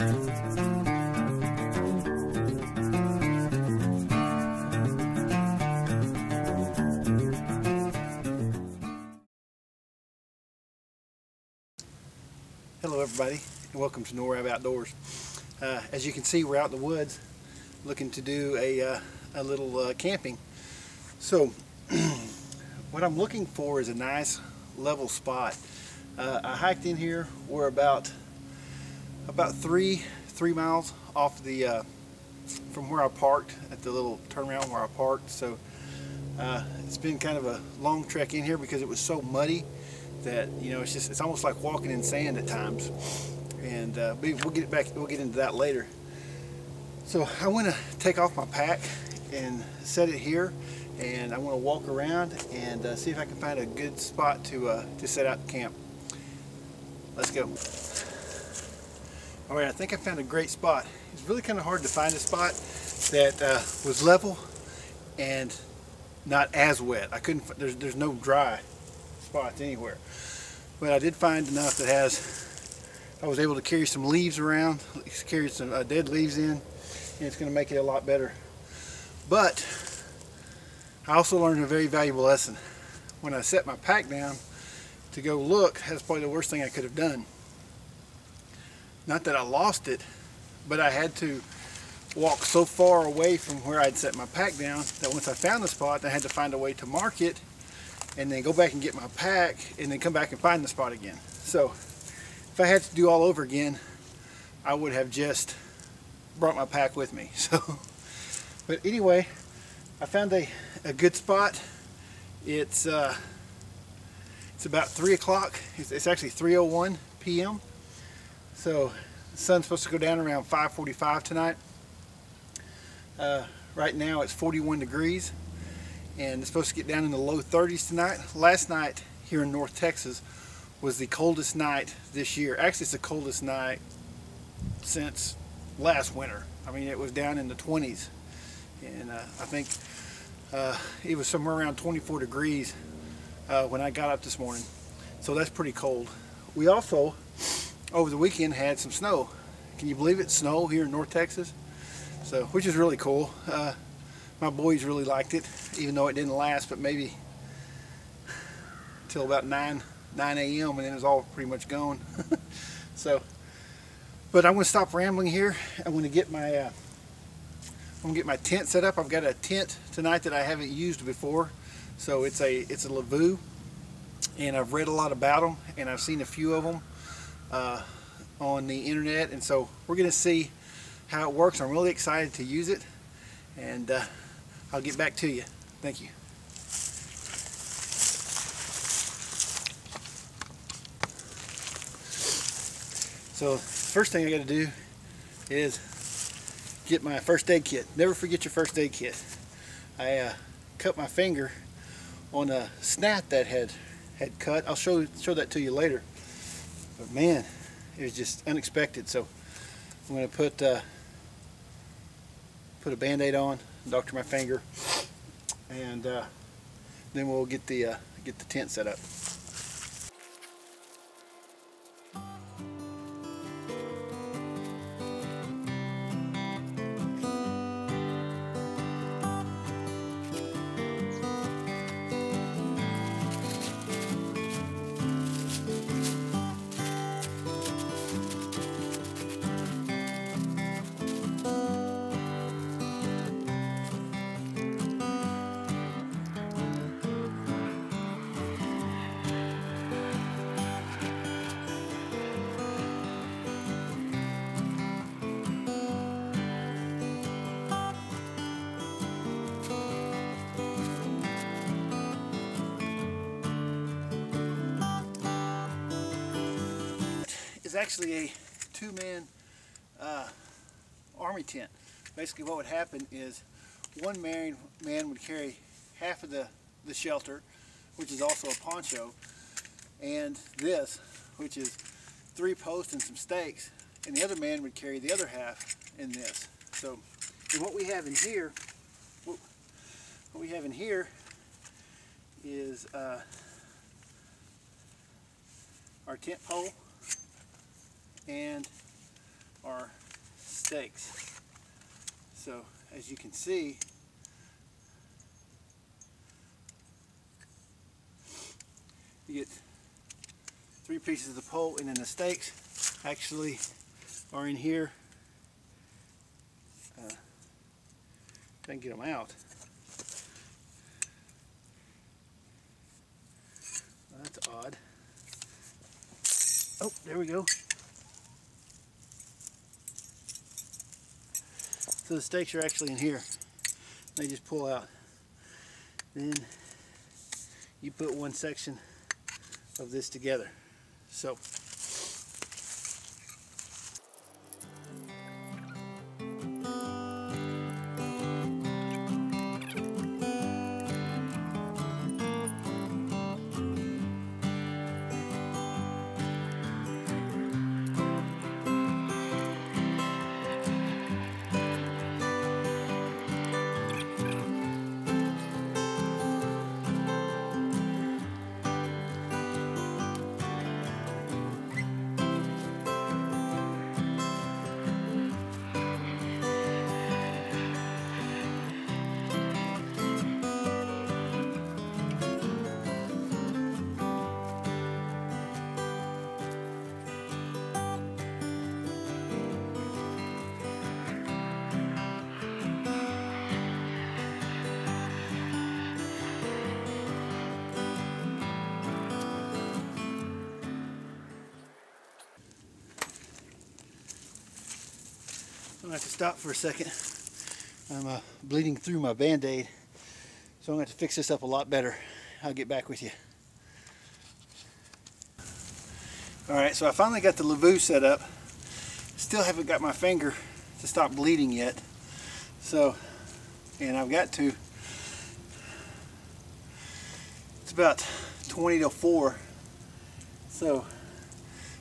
Hello everybody, and welcome to Norab Outdoors. As you can see, we're out in the woods looking to do a little camping. So what I'm looking for is a nice level spot. I hiked in here. We're about 3 miles off the from where I parked at the little turnaround where I parked. So it's been kind of a long trek in here because it was so muddy that, you know, it's almost like walking in sand at times. And we'll get into that later. So I want to take off my pack and set it here, and I want to walk around and see if I can find a good spot to set out camp. Let's go. All right, I think I found a great spot. It's really kind of hard to find a spot that was level and not as wet. I couldn't. There's no dry spots anywhere, but I did find enough that I was able to carry some leaves around, carry some dead leaves in, and it's going to make it a lot better. But I also learned a very valuable lesson. When I set my pack down to go look, that's probably the worst thing I could have done. Not that I lost it, but I had to walk so far away from where I'd set my pack down that once I found the spot, I had to find a way to mark it and then go back and get my pack and then come back and find the spot again. So if I had to do all over again, I would have just brought my pack with me. So, but anyway, I found a good spot. It's about 3 o'clock. It's actually 3:01 p.m. So the sun's supposed to go down around 5:45 tonight. Right now it's 41 degrees. And it's supposed to get down in the low 30s tonight. Last night here in North Texas was the coldest night this year. Actually, it's the coldest night since last winter. I mean, it was down in the 20s, and I think it was somewhere around 24 degrees when I got up this morning. So that's pretty cold. We also, over the weekend, had some snow. Can you believe it? Snow here in North Texas. So, which is really cool. My boys really liked it, even though it didn't last, but maybe till about 9 a.m. and then it was all pretty much gone. So, but I'm going to stop rambling here. I'm going to get my tent set up. I've got a tent tonight that I haven't used before. So it's a Lavvu, and I've read a lot about them, and I've seen a few of them on the internet, and so we're going to see how it works. I'm really excited to use it, and I'll get back to you. Thank you. So first thing I got to do is get my first aid kit. Never forget your first aid kit. I cut my finger on a snap that had cut. I'll show that to you later. But man, it was just unexpected. So I'm going to put a band-aid on, doctor my finger, and then we'll get the tent set up. Is actually a two-man army tent. Basically what would happen is one man would carry half of the shelter, which is also a poncho, and this, which is 3 posts and some stakes, and the other man would carry the other half in this. So, and what we have in here is our tent pole and our stakes. So as you can see, you get 3 pieces of the pole, and then the stakes actually are in here. If I can get them out. Well, that's odd. Oh, there we go. So the stakes are actually in here. They just pull out. Then you put one section of this together. So I'm going to have to stop for a second. I'm bleeding through my band-aid, so I'm going to have to fix this up a lot better. I'll get back with you. Alright, so I finally got the Lavvu set up. Still haven't got my finger to stop bleeding yet. So, and I've got to. It's about 20 to 4. So,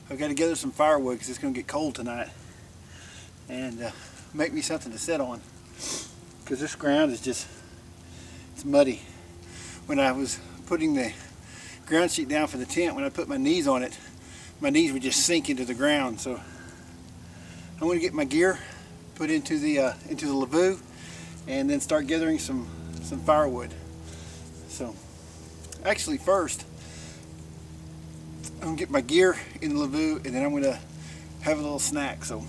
I've got to gather some firewood because it's going to get cold tonight. And make me something to sit on, because this ground is just, it's muddy. When I was putting the ground sheet down for the tent, when I put my knees on it, my knees would just sink into the ground. So I'm going to get my gear put into the Lavvu and then start gathering some firewood. So actually first I'm going to get my gear in the Lavvu, and then I'm going to have a little snack. So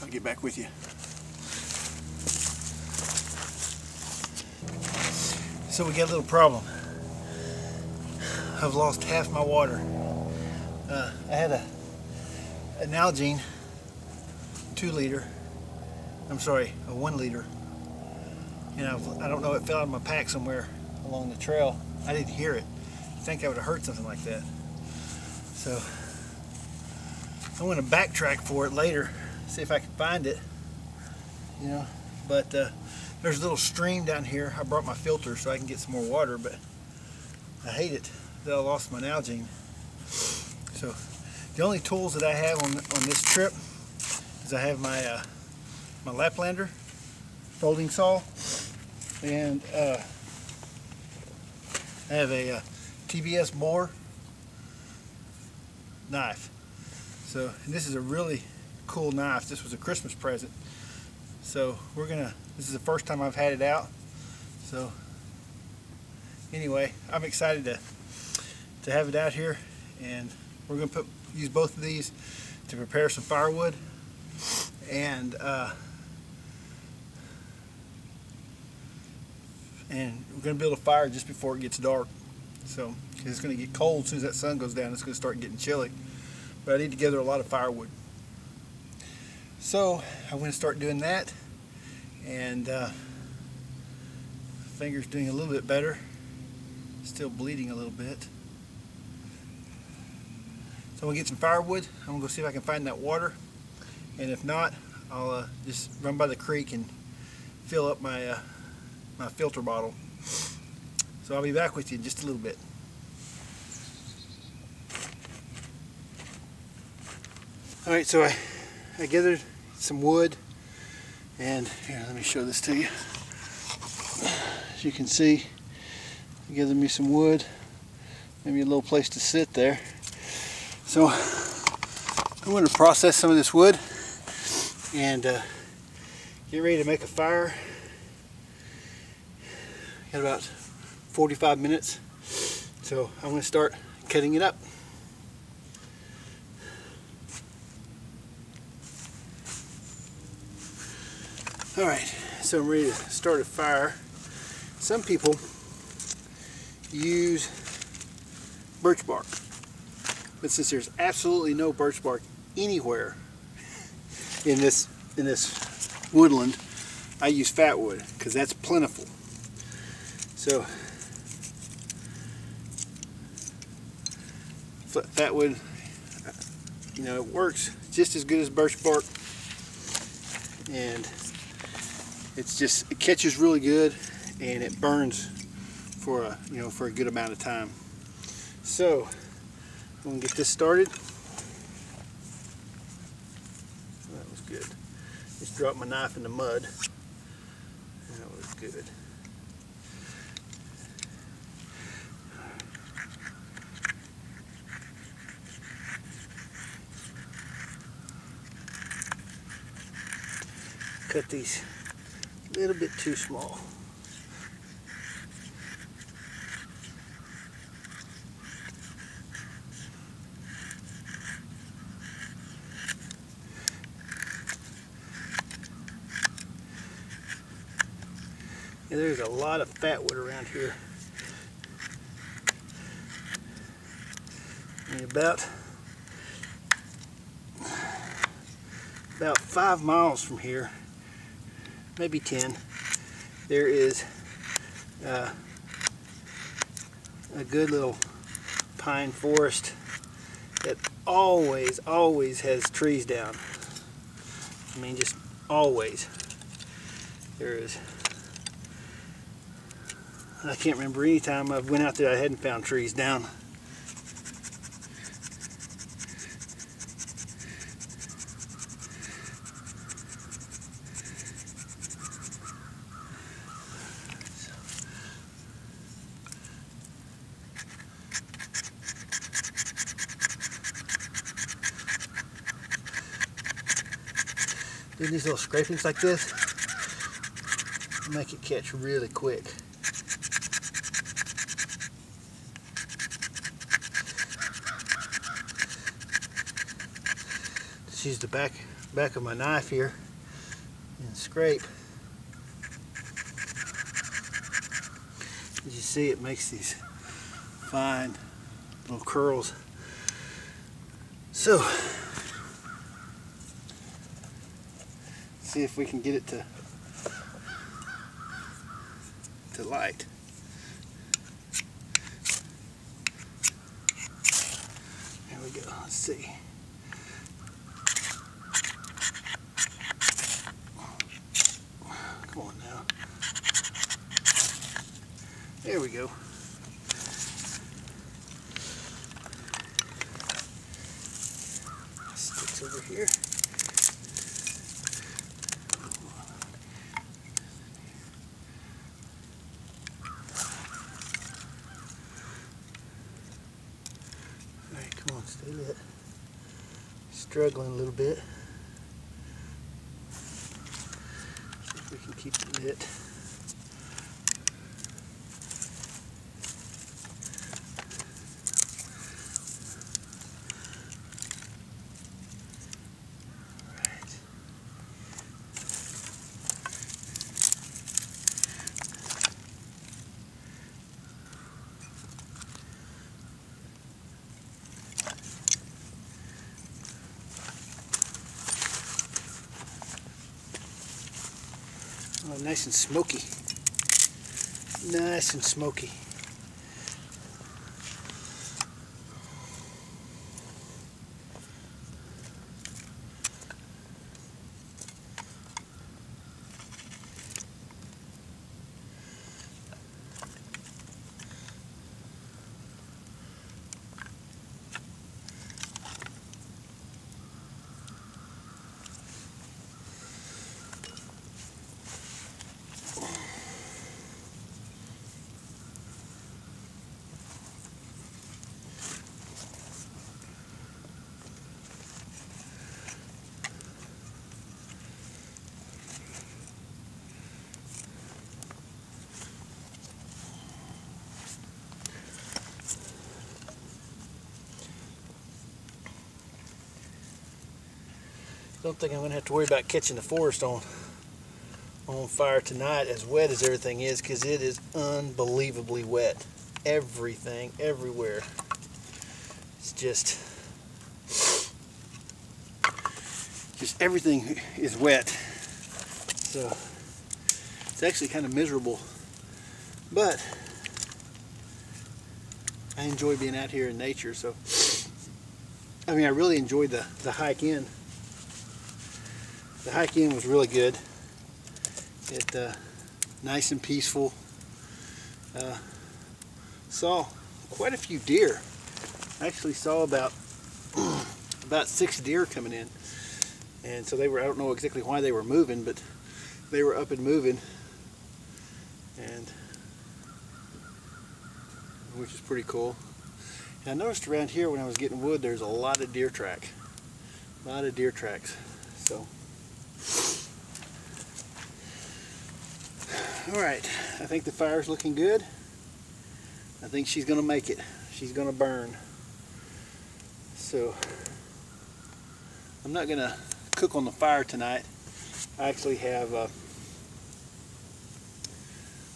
I'll get back with you. So we got a little problem. I've lost half my water. I had an Nalgene 2 liter. I'm sorry, a 1 liter. And I don't know, it fell out of my pack somewhere along the trail. I didn't hear it. I think I would have heard something like that. So I'm going to backtrack for it later. See if I can find it, you know. But there's a little stream down here. I brought my filter so I can get some more water, but I hate it that I lost my Nalgene. So the only tools that I have on this trip is I have my my Laplander folding saw, and I have a TBS bore knife. So, and this is a really cool knife. This was a Christmas present. So this is the first time I've had it out. So anyway, I'm excited to have it out here, and we're going to use both of these to prepare some firewood, and we're going to build a fire just before it gets dark. So, 'cause it's going to get cold as soon as that sun goes down. It's going to start getting chilly. But I need to gather a lot of firewood. So I'm going to start doing that, and finger's doing a little bit better. Still bleeding a little bit. So I'm going to get some firewood. I'm going to go see if I can find that water, and if not, I'll just run by the creek and fill up my my filter bottle. So I'll be back with you in just a little bit. Alright, so I gathered some wood, and here, let me show this to you. As you can see, I gathered me some wood, maybe a little place to sit there. So I'm going to process some of this wood and get ready to make a fire. Got about 45 minutes, so I'm going to start cutting it up. Alright, so I'm ready to start a fire. Some people use birch bark, but since there's absolutely no birch bark anywhere in this woodland, I use fat wood because that's plentiful. So fat wood, you know, it works just as good as birch bark, and it catches really good and it burns for a good amount of time. So I'm gonna get this started. That was good. Just dropped my knife in the mud. That was good. Cut these a little bit too small. Yeah, there's a lot of fat wood around here. And about 5 miles from here, maybe 10, there is a good little pine forest that always has trees down. I mean, just always. There is. I can't remember any time I've went out there I hadn't found trees down. Doing these little scrapings like this make it catch really quick. Just use the back of my knife here and scrape. As you see, it makes these fine little curls. So see if we can get it to light. There we go. Let's see. Come on now. There we go. Sticks over here. Come on, stay lit. Struggling a little bit. See if we can keep it lit. Oh, nice and smoky. Nice and smoky. Don't think I'm going to have to worry about catching the forest on fire tonight, as wet as everything is, because it is unbelievably wet. Everything, everywhere. It's just everything is wet. So it's actually kind of miserable, but I enjoy being out here in nature. So I mean, I really enjoyed the hike in. The hike in was really good. It nice and peaceful. Saw quite a few deer. I actually saw about 6 deer coming in, and so they were, I don't know exactly why they were moving, but they were up and moving, and which is pretty cool. And I noticed around here when I was getting wood, there's a lot of deer tracks. So alright, I think the fire's looking good. I think she's gonna make it. She's gonna burn. So I'm not gonna cook on the fire tonight. I actually have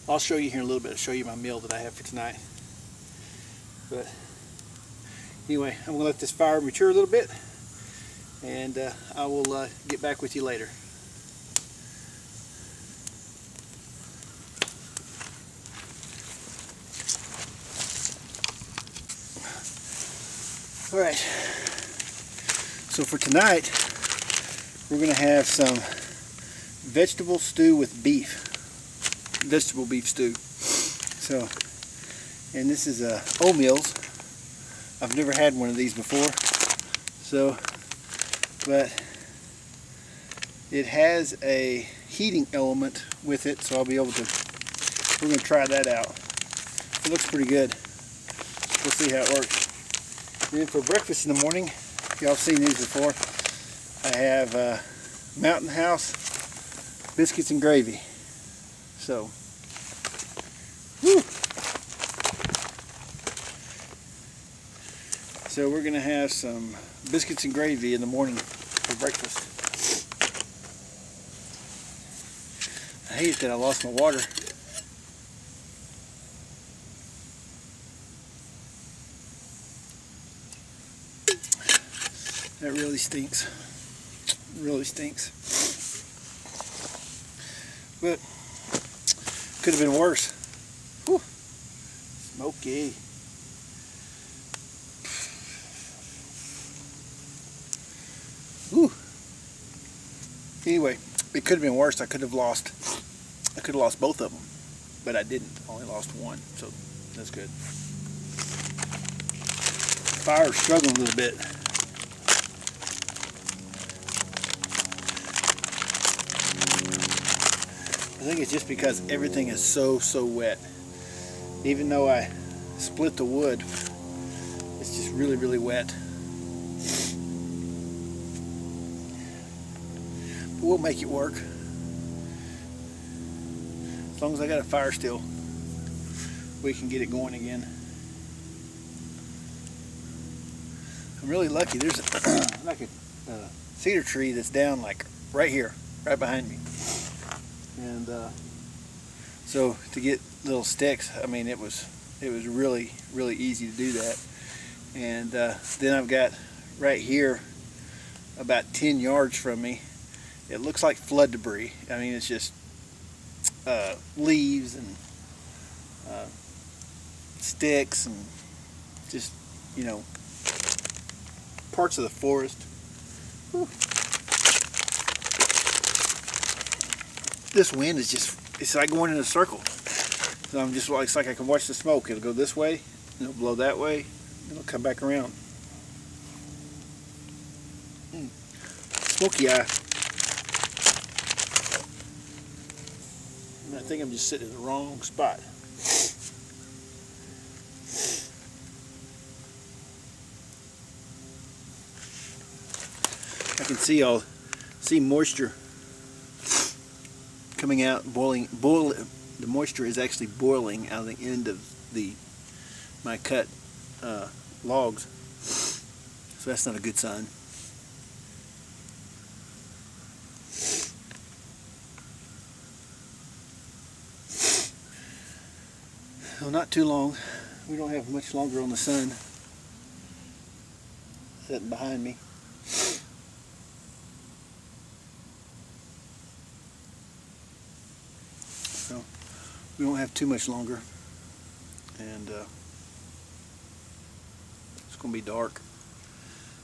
I'll show you here in a little bit. I'll show you my meal that I have for tonight. But anyway, I'm gonna let this fire mature a little bit, and I will get back with you later. Alright, so for tonight we're going to have some vegetable stew with beef. Vegetable beef stew. So, and this is oatmeal's. I've never had one of these before. So, but it has a heating element with it, so I'll be able to, we're going to try that out. It looks pretty good. We'll see how it works. And then for breakfast in the morning, y'all have seen these before, I have Mountain House biscuits and gravy. So, whew. So we're going to have some biscuits and gravy in the morning for breakfast. I hate that I lost my water. That really stinks. It really stinks. But could have been worse. Whew. Smoky. Whew. Anyway, it could have been worse. I could have lost both of them, but I didn't. I only lost one, so that's good. Fire's struggling a little bit. I think it's just because everything is so wet. Even though I split the wood, it's just really wet. But we'll make it work. As long as I got a fire still, we can get it going again. I'm really lucky. There's like a cedar tree that's down like right here, right behind me. And so to get little sticks, I mean, it was really easy to do that. And then I've got right here, about 10 yards from me, it looks like flood debris. I mean, it's just leaves and sticks and just, you know, parts of the forest. Whew. This wind is just, it's like going in a circle. So I'm just, it's like I can watch the smoke. It'll go this way, and it'll blow that way, and it'll come back around. Smoky eye. And I think I'm just sitting in the wrong spot. I can see moisture coming out, boiling. The moisture is actually boiling out of the end of my cut logs, so that's not a good sign. So not too long. We don't have much longer on the sun sitting behind me. So we don't have too much longer, and it's going to be dark.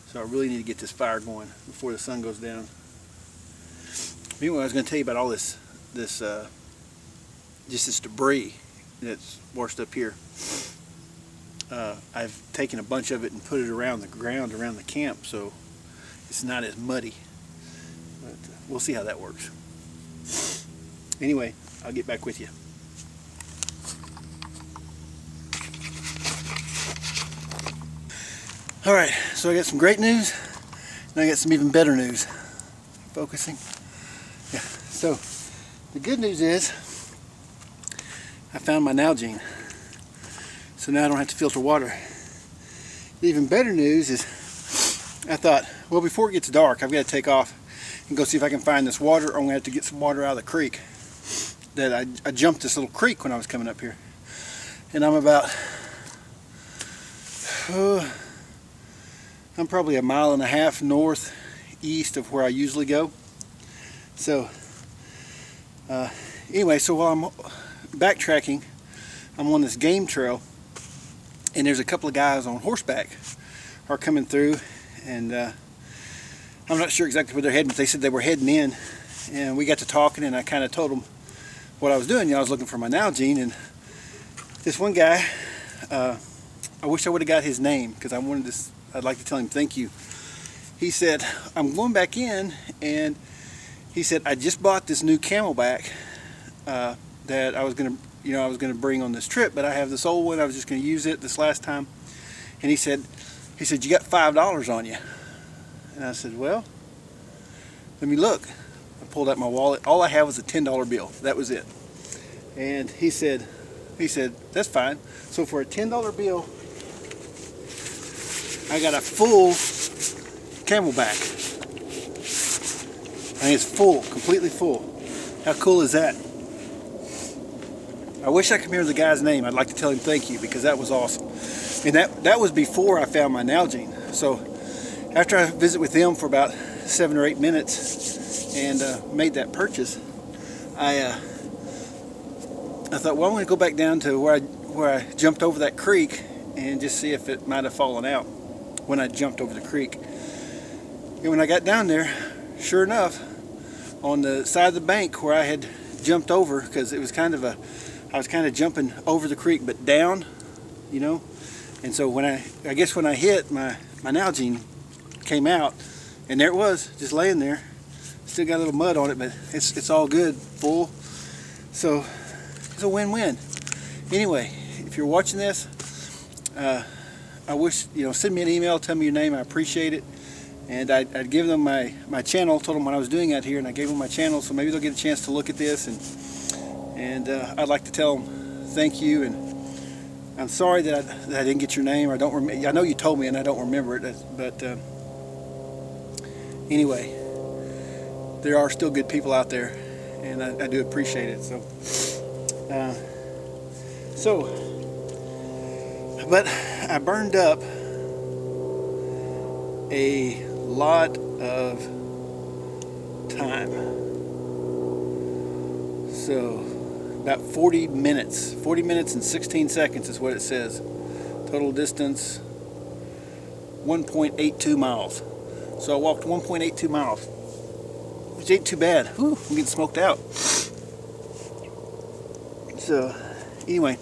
So I really need to get this fire going before the sun goes down. Anyway, I was going to tell you about all this just this debris that's washed up here. I've taken a bunch of it and put it around the ground around the camp, so it's not as muddy. But we'll see how that works. Anyway, I'll get back with you. Alright, so I got some great news, and I got some even better news. Focusing. Yeah, so the good news is I found my Nalgene. So now I don't have to filter water. The even better news is I thought, well, before it gets dark, I've got to take off and go see if I can find this water, or I'm going to have to get some water out of the creek. That I jumped this little creek when I was coming up here. And I'm about, I'm probably 1.5 miles northeast of where I usually go. So, anyway, so while I'm backtracking, I'm on this game trail, and there's a couple of guys on horseback are coming through, and I'm not sure exactly where they're heading, but they said they were heading in, and we got to talking, and I kind of told them what I was doing. You know, I was looking for my Nalgene, and this one guy, I wish I would have got his name, because I'd like to tell him thank you. He said, I'm going back in, and he said, I just bought this new Camelback that I was going to bring on this trip, but I have this old one. I was just going to use it this last time. And he said, you got $5 on you. And I said, well, let me look. I pulled out my wallet. All I had was a $10 bill. That was it. And he said, that's fine. So for a $10 bill, I got a full Camelback. And it's full, completely full. How cool is that? I wish I could remember the guy's name. I'd like to tell him thank you, because that was awesome. And that was before I found my Nalgene. So after I visit with them for about 7 or 8 minutes and made that purchase, I thought, well, I'm going to go back down to where I jumped over that creek and just see if it might have fallen out when I jumped over the creek. And when I got down there, sure enough, on the side of the bank where I had jumped over, because it was I was kind of jumping over the creek but down, you know, and so when I guess when I hit, my Nalgene came out, and there it was, just laying there. Still got a little mud on it, but it's all good, full. So it's a win-win. Anyway, if you're watching this, I wish, send me an email, tell me your name. I appreciate it. And I'd give them my channel, told them what I was doing out here, and I gave them my channel, so maybe they'll get a chance to look at this, and I'd like to tell them thank you, and I'm sorry that I didn't get your name. I know you told me, and I don't remember it, but anyway, there are still good people out there, and I do appreciate it. But I burned up a lot of time. So about 40 minutes and 16 seconds is what it says. Total distance 1.82 miles. So I walked 1.82 miles, which ain't too bad. Whew, I'm getting smoked out. So anyway,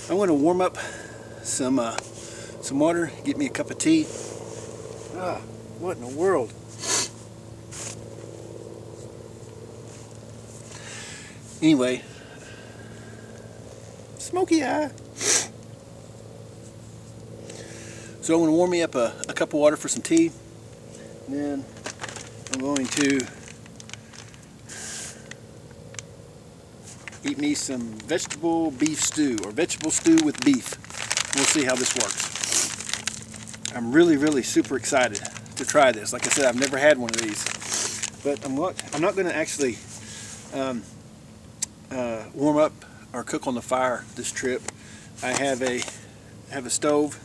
I'm going to warm up some water, get me a cup of tea. What in the world? Anyway, smoky eye. So I'm going to warm me up a cup of water for some tea. And then I'm going to eat me some vegetable beef stew, or vegetable stew with beef. We'll see how this works. I'm really super excited to try this. Like I said, I've never had one of these, but I'm not going to actually warm up or cook on the fire this trip. I have a stove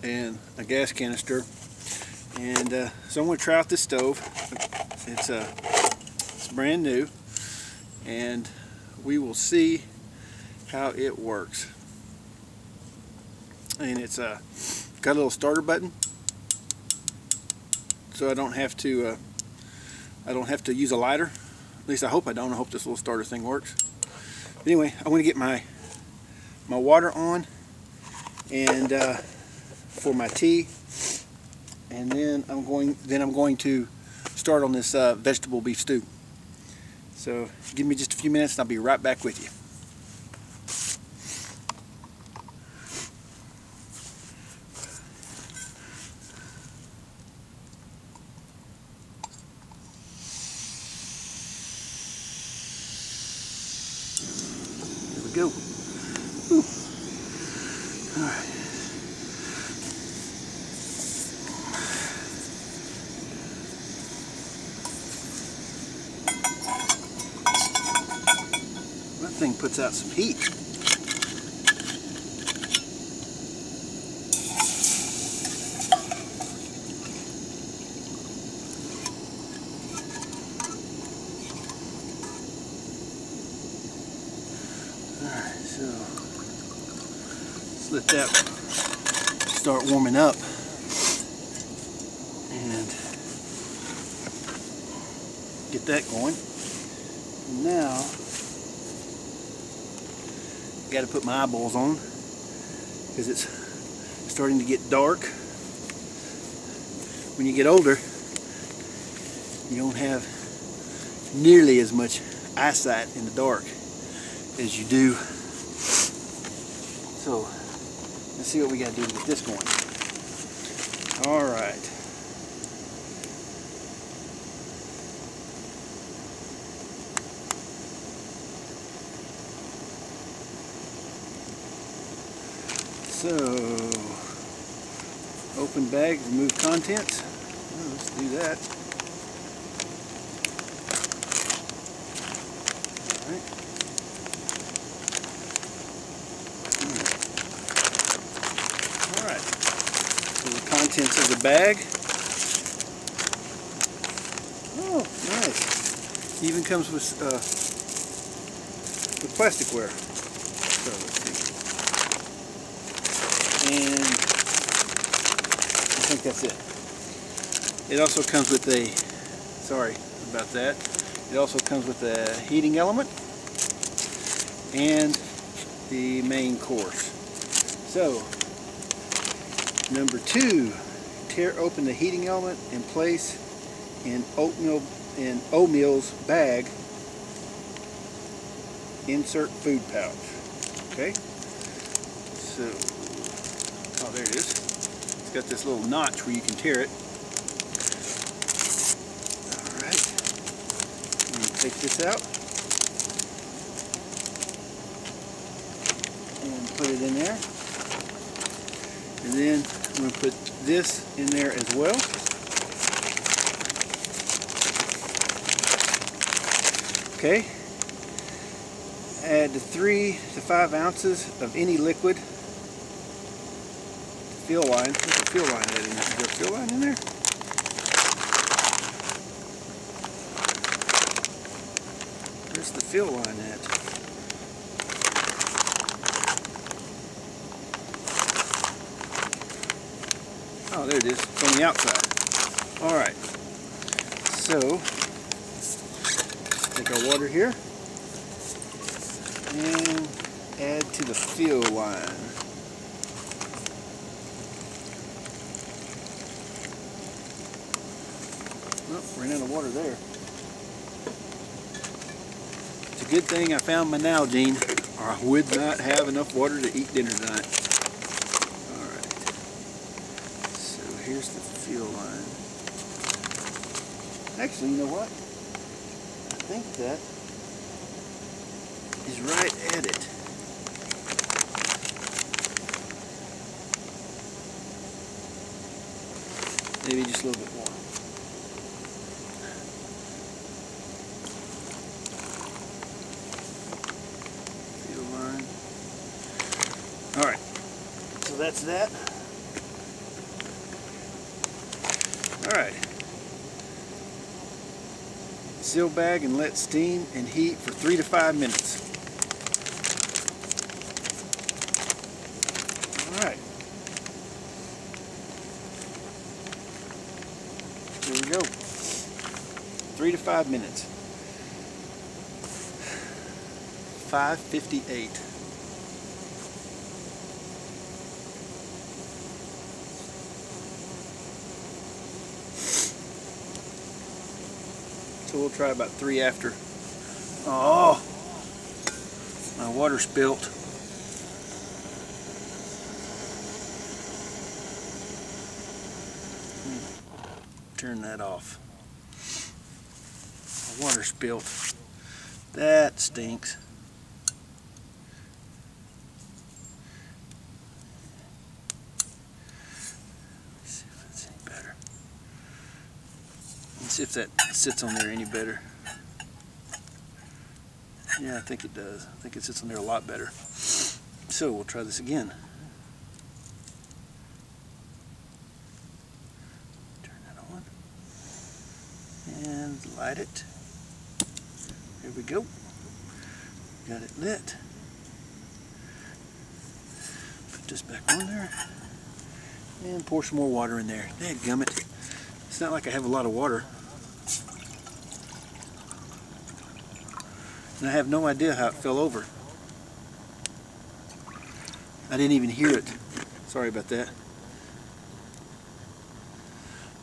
and a gas canister, and so I'm going to try out this stove. It's brand new, and we will see how it works. And it's got a little starter button, so I don't have to use a lighter. At least I hope I don't. I hope this little starter thing works. But anyway, I want to get my water on, and for my tea, and then I'm going to start on this vegetable beef stew. So give me just a few minutes and I'll be right back with you. Here we go. Whew. All right. That thing puts out some heat. Alright, so let's let that start warming up, and get that going. Now got to put my eyeballs on because it's starting to get dark. When you get older, you don't have nearly as much eyesight in the dark as you do. So let's see what we got to do to get this going. All right. So, open bag, remove contents. Well, let's do that. All right. All right. So the contents of the bag. Oh, nice. Even comes with plasticware. So let's see. And I think that's it. It also comes with a, sorry about that, it also comes with a heating element and the main course. So, number 2, tear open the heating element and place in oatmeal's bag. Insert food pouch. Okay? So, oh, there it is. It's got this little notch where you can tear it. Alright. I'm going to take this out and put it in there. And then I'm going to put this in there as well. Okay. Add 3 to 5 ounces of any liquid. Fill line. There's a fill line in there. Is there a fill line in there? Where's the fill line at? Oh, there it is. It's on the outside. Alright. So, take our water here and add to the fill line. Oh, ran out of water there. It's a good thing I found my Nalgene, or I would not have enough water to eat dinner tonight. Alright. So here's the fill line. Actually, you know what? I think that is right at it. Maybe just a little bit more. Fill line. that's that. Alright. Seal bag and let steam and heat for 3 to 5 minutes. Alright. There we go. 3 to 5 minutes. 5:58. So we'll try about 3 after. Oh, my water spilt. Turn that off. My water spilt. That stinks. See if that sits on there any better. Yeah, I think it does. I think it sits on there a lot better. So we'll try this again. Turn that on. And light it. There we go. Got it lit. Put this back on there. And pour some more water in there. Dadgummit. It's not like I have a lot of water. And I have no idea how it fell over. I didn't even hear it. Sorry about that.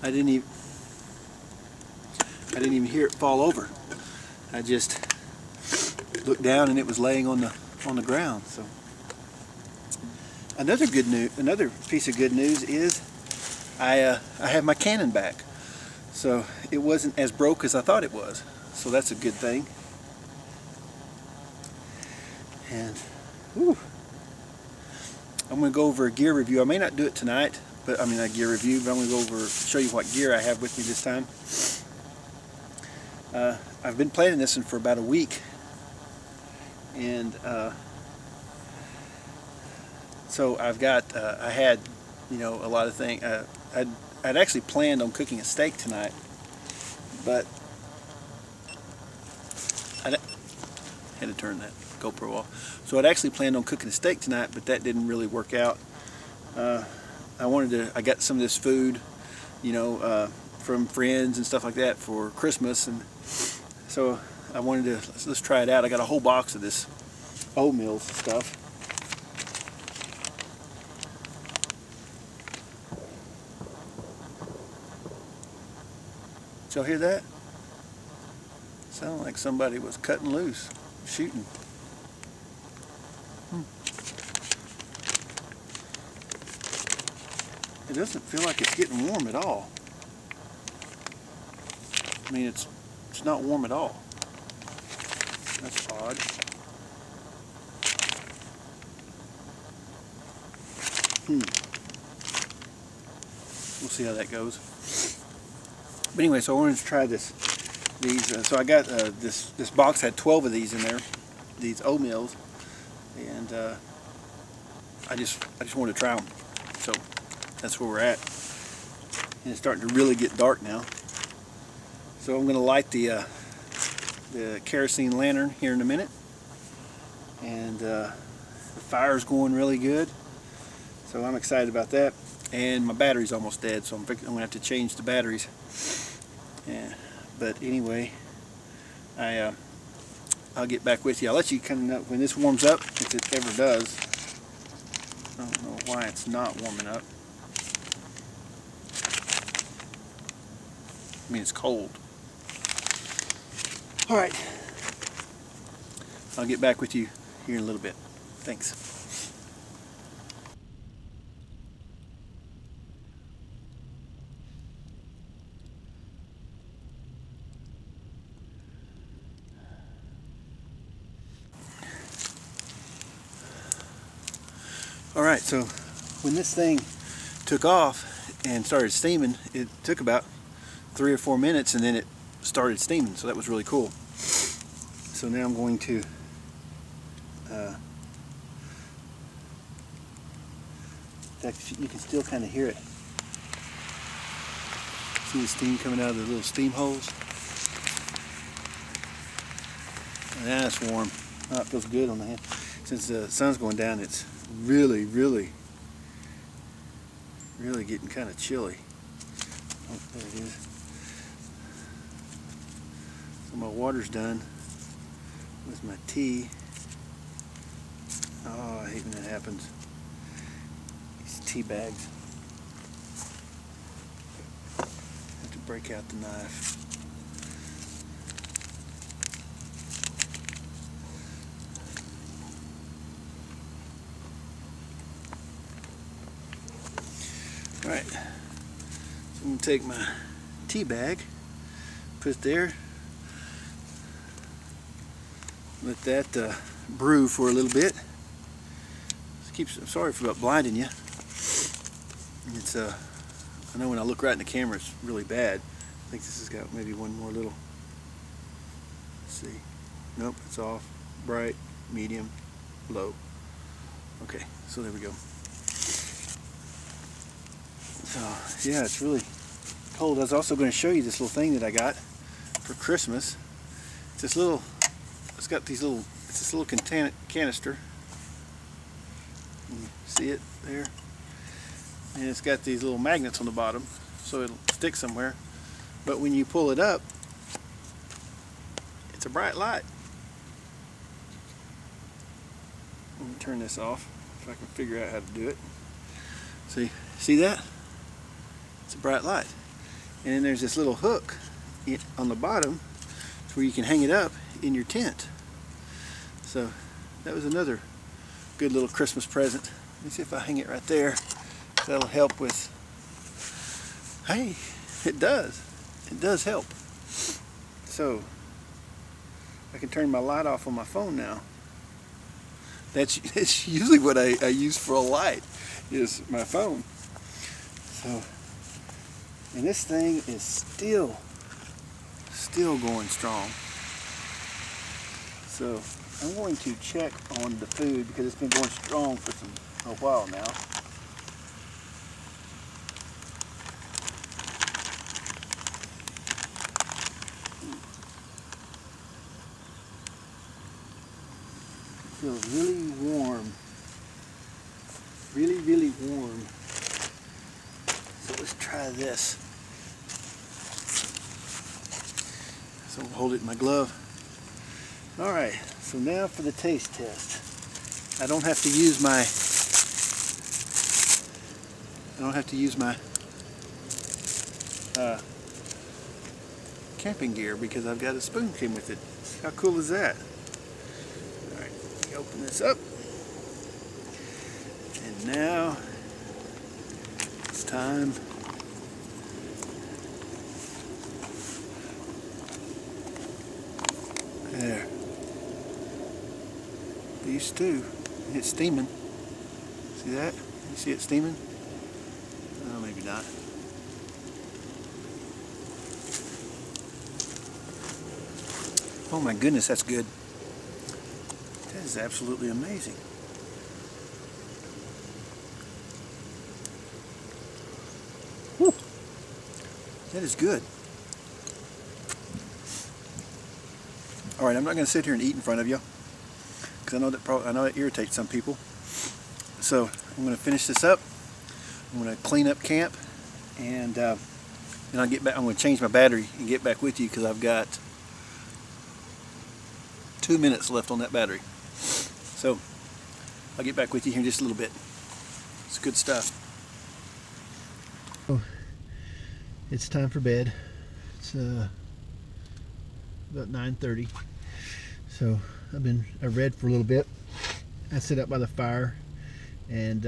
I didn't even hear it fall over. I just looked down and it was laying on the ground. So another piece of good news is I have my Canon back. So it wasn't as broke as I thought it was. So that's a good thing. And whew, I'm going to go over a gear review. I may not do it tonight, but I mean a gear review, but I'm going to go over, show you what gear I have with me this time. I've been planning this one for about a week, and so I've got, I had, you know, a lot of things. I'd actually planned on cooking a steak tonight, but I had to turn that GoPro off. So I'd actually planned on cooking a steak tonight, but that didn't really work out. I got some of this food, you know, from friends and stuff like that for Christmas, and so I wanted to, let's try it out. I got a whole box of this oatmeal stuff. Did y'all hear that? Sounded like somebody was cutting loose, shooting. It doesn't feel like it's getting warm at all. I mean, it's not warm at all. That's odd. We'll see how that goes. But anyway, so I wanted to try these. So I got this box had 12 of these in there, these oatmeals, and I just wanted to try them. So that's where we're at. And it's starting to really get dark now. So I'm going to light the kerosene lantern here in a minute. And the fire's going really good. So I'm excited about that. And my battery's almost dead, so I'm going to have to change the batteries. Yeah, but anyway, I'll get back with you. I'll let you kind of know when this warms up, if it ever does. I don't know why it's not warming up. I mean, it's cold. Alright. I'll get back with you here in a little bit. Thanks. Alright, so when this thing took off and started steaming, it took about 3 or 4 minutes and then it started steaming, so that was really cool. So now I'm going to fact, you can still kind of hear it. See the steam coming out of the little steam holes? That's warm. Oh, it feels good on the hand. Since the sun's going down, it's really getting kind of chilly. Oh, there it is. So my water's done with my tea. Oh, I hate when that happens. These tea bags. Have to break out the knife. Alright, so I'm going to take my tea bag, put it there, let that brew for a little bit. I'm sorry for about blinding you. It's I know when I look right in the camera it's really bad. I think this has got maybe one more little, let's see, nope, it's off, bright, medium, low. Okay, so there we go. So yeah, it's really cold. I was also going to show you this little thing that I got for Christmas. It's this little, it's got these little, it's this little canister. You see it there? And it's got these little magnets on the bottom, so it'll stick somewhere. But when you pull it up, it's a bright light. Let me turn this off if I can figure out how to do it. See that? It's a bright light. And then there's this little hook on the bottom where you can hang it up in your tent. So that was another good little Christmas present. Let me see if I hang it right there. That'll help with, hey, it does help. So I can turn my light off on my phone now. That's usually what I use for a light, is my phone. So, and this thing is still going strong. So I'm going to check on the food because it's been going strong for a while now. It feels really warm. Really warm. So let's try this. So we'll hold it in my glove. Alright, so now for the taste test. I don't have to use my camping gear because I've got a spoon came with it. How cool is that? Alright, open this up. And now it's time . There. These two. It's steaming. See that? You see it steaming? Oh, maybe not. Oh my goodness, that's good. That is absolutely amazing. Whew. That is good. All right, I'm not going to sit here and eat in front of you because I know that irritates some people. So I'm going to finish this up. I'm going to clean up camp, and I'll get back. I'm going to change my battery and get back with you because I've got 2 minutes left on that battery. So I'll get back with you here in just a little bit. It's good stuff. Oh, it's time for bed. It's about 9:30. So I read for a little bit. I sit up by the fire and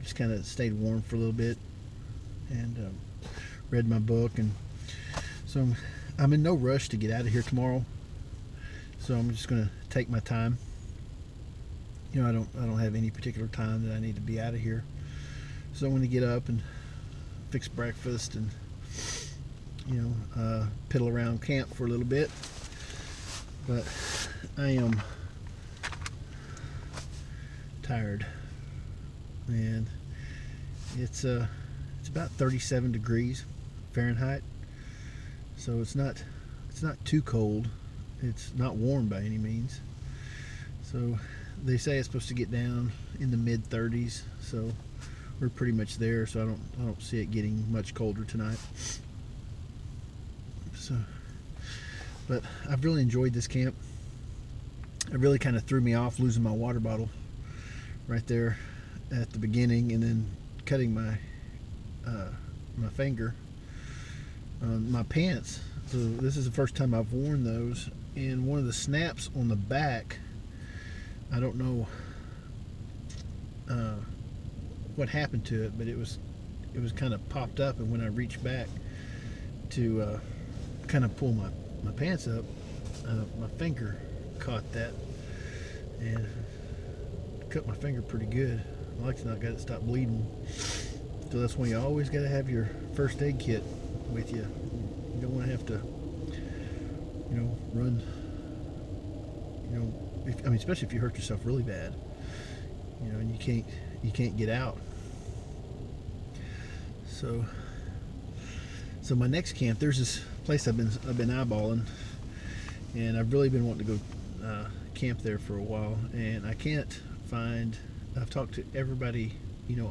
just kind of stayed warm for a little bit and read my book. And so I'm in no rush to get out of here tomorrow. So I'm just going to take my time. You know, I don't have any particular time that I need to be out of here. So I'm going to get up and fix breakfast and, you know, piddle around camp for a little bit. But I am tired. and it's about 37 degrees Fahrenheit, so it's not too cold. It's not warm by any means. So they say it's supposed to get down in the mid 30s, so we're pretty much there. So I don't see it getting much colder tonight. So, but I've really enjoyed this camp. It really kind of threw me off losing my water bottle right there at the beginning, and then cutting my my finger on my pants. So this is the first time I've worn those, and one of the snaps on the back, I don't know what happened to it, but it was kind of popped up, and when I reached back to kind of pull my pants up, my finger caught that and cut my finger pretty good. I like to not got it stop bleeding. So that's when you always got to have your first aid kit with you. You don't want to have to, run. Especially if you hurt yourself really bad, and you can't get out. So my next camp, there's this place I've been eyeballing, and I've really been wanting to go camp there for a while, and I can't find. I've talked to everybody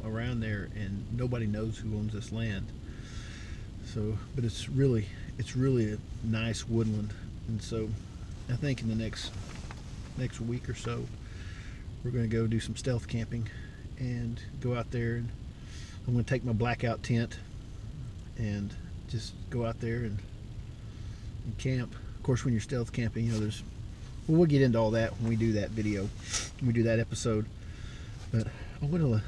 around there, and nobody knows who owns this land. So, but it's really a nice woodland, and so I think in the next week or so we're going to go do some stealth camping and go out there, and I'm going to take my blackout tent and just go out there and camp. Of course, when you're stealth camping, we'll get into all that when we do that video, when we do that episode. But I'm going to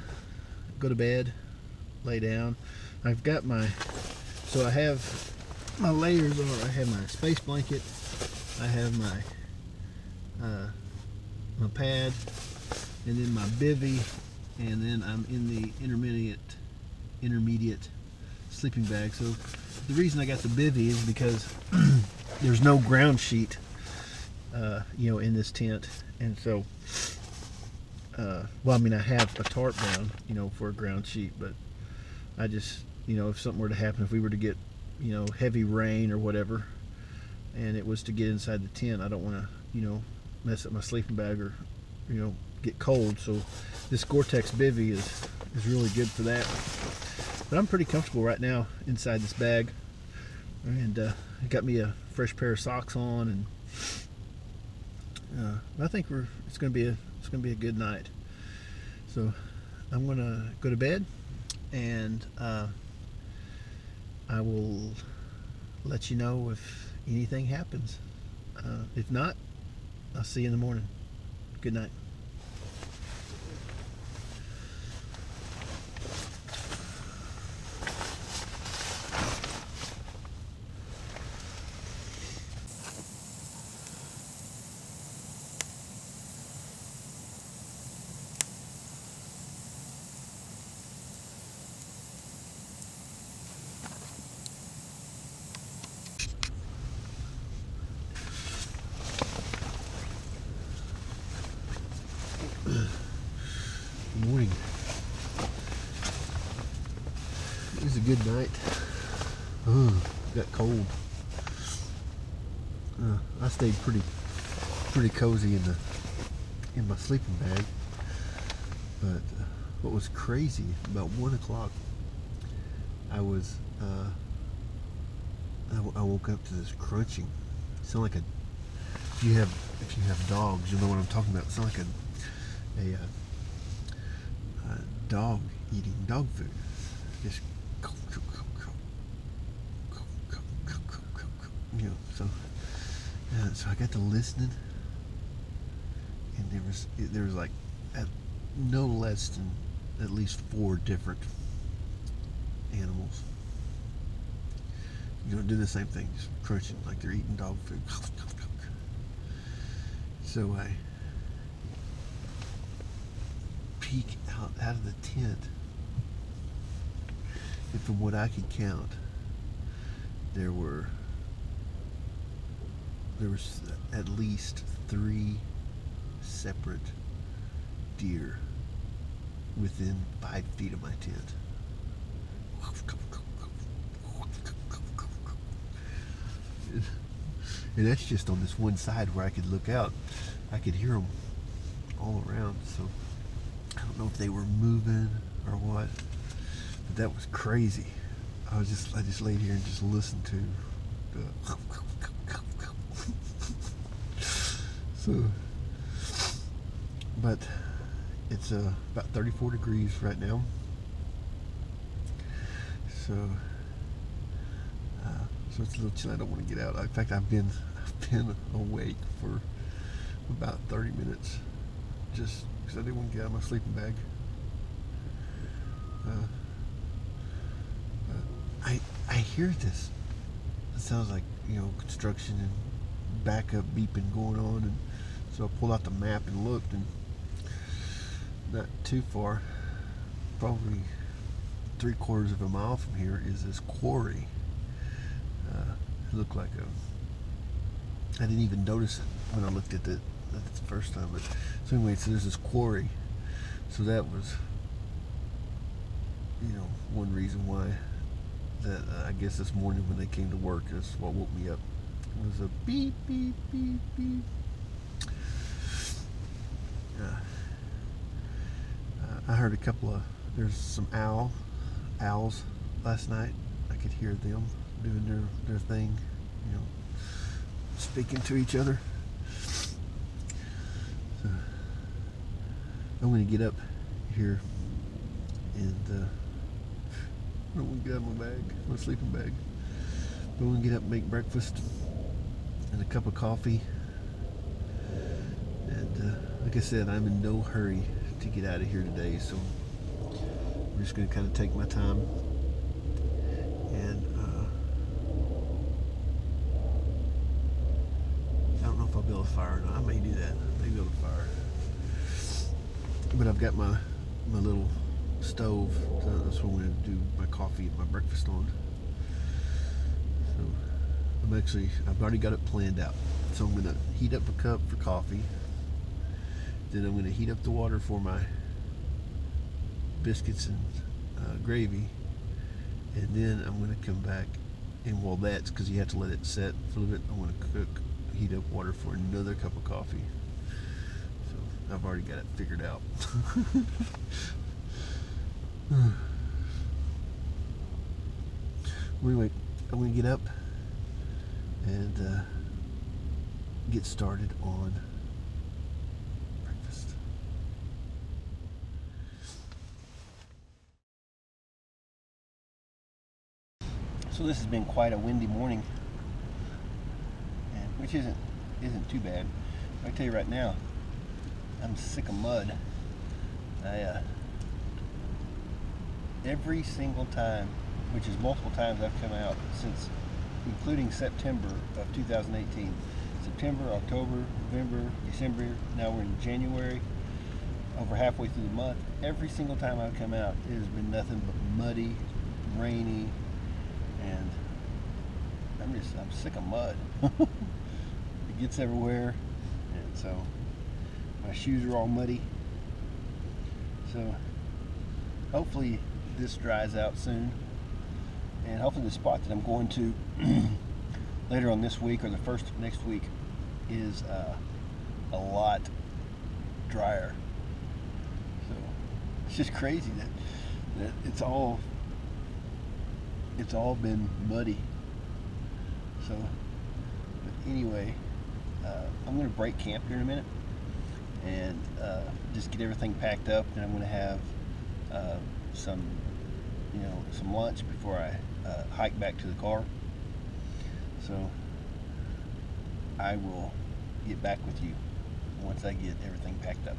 go to bed, lay down. I've got so I have my layers are, I have my space blanket, I have my pad, and then my bivy, and then I'm in the intermediate sleeping bag. So the reason I got the bivy is because there's no ground sheet in this tent, and so I have a tarp down for a ground sheet, but I just if something were to happen, if we were to get heavy rain or whatever, and it was to get inside the tent, I don't want to mess up my sleeping bag or get cold. So this Gore-Tex bivy is really good for that. But I'm pretty comfortable right now inside this bag, and I got me a fresh pair of socks on, and I think it's gonna be a good night. So I'm gonna go to bed, and I will let you know if anything happens. If not, I'll see you in the morning. Good night. Good morning. It was a good night. Got cold. I stayed pretty cozy in my sleeping bag. But what was crazy, about 1 o'clock, I woke up to this crunching. It sounded like if you have dogs, you'll know what I'm talking about. It sounded like a dog eating dog food. Just so I got to listening, and there was like no less than at least 4 different animals do the same thing, just crunching like they're eating dog food. So I peek out of the tent, and from what I could count, there was at least 3 separate deer within 5 feet of my tent. And that's just on this one side where I could look out. I could hear them all around. So I don't know if they were moving or what, but that was crazy. I just laid here and just listened to the so, but it's about 34 degrees right now. So so it's a little chilly. I don't want to get out. In fact, I've been awake for about 30 minutes just because I didn't want to get out of my sleeping bag. I hear this. It sounds like, you know, construction and backup beeping going on, and so I pulled out the map and looked, and not too far, probably 3/4 of a mile from here, is this quarry. It looked like I didn't even notice it when I looked at it the first time. But so anyway, so there's this quarry. So that was, you know, one reason why that I guess this morning when they came to work, that's what woke me up. It was a beep, beep, beep, beep. I heard a couple of, there's some owls last night. I could hear them doing their thing, you know, speaking to each other. So I'm going to get up here and I don't want to get out of my bag, my sleeping bag. But I'm going to get up and make breakfast and a cup of coffee. And like I said, I'm in no hurry to get out of here today, so I'm just going to kind of take my time. And I don't know if I'll build a fire or not. I may do that. I may build a fire. But I've got my little stove, so that's what I'm going to do my coffee and my breakfast on. So I've already got it planned out. So I'm going to heat up a cup for coffee. Then I'm going to heat up the water for my biscuits and gravy. And then I'm going to come back, and while that's because you have to let it set for a little bit, I'm going to heat up water for another cup of coffee. So I've already got it figured out. Anyway, I'm going to get up and get started on breakfast. So this has been quite a windy morning, and which isn't too bad. I tell you right now, I'm sick of mud. Every single time, which is multiple times I've come out since, including September of 2018. September, October, November, December, now we're in January, over halfway through the month. Every single time I've come out, it has been nothing but muddy, rainy, and I'm sick of mud. It gets everywhere, and so my shoes are all muddy. So hopefully this dries out soon, and hopefully the spot that I'm going to later on this week or the first of next week is a lot drier. So it's just crazy that it's all been muddy. So, but anyway, I'm going to break camp here in a minute and just get everything packed up, and I'm going to have some lunch before I hike back to the car. So I will get back with you once I get everything packed up.